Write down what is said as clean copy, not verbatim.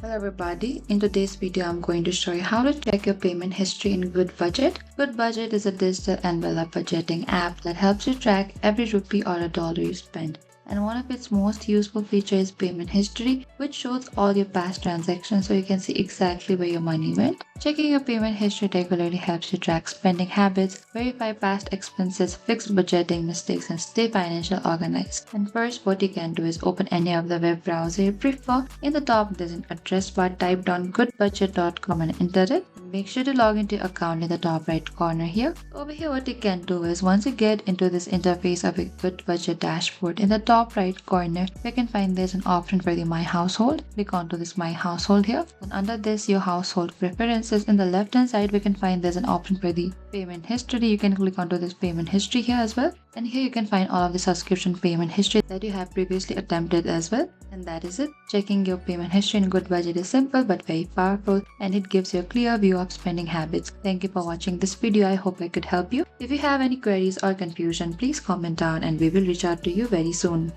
Hello everybody, in today's video I'm going to show you how to check your payment history in Goodbudget. Goodbudget is a digital envelope budgeting app that helps you track every rupee or a dollar you spend. And one of its most useful features is payment history, which shows all your past transactions so you can see exactly where your money went. Checking your payment history regularly helps you track spending habits, verify past expenses, fix budgeting mistakes, and stay financially organized. And first, what you can do is open any of the web browser you prefer. In the top, there's an address bar. Type down goodbudget.com and enter it. Make sure to log into your account in the top right corner here. Over here, what you can do is once you get into this interface of a Goodbudget dashboard, in the top right corner, you can find there's an option for the My Household. Click onto this My Household here. And under this, your household preferences. In the left hand side, we can find there's an option for the payment history. You can click onto this payment history here as well. And here you can find all of the subscription payment history that you have previously attempted as well. And that is it. Checking your payment history in Goodbudget is simple but very powerful, and it gives you a clear view of spending habits. Thank you for watching this video. I hope I could help you. If you have any queries or confusion, please comment down and we will reach out to you very soon.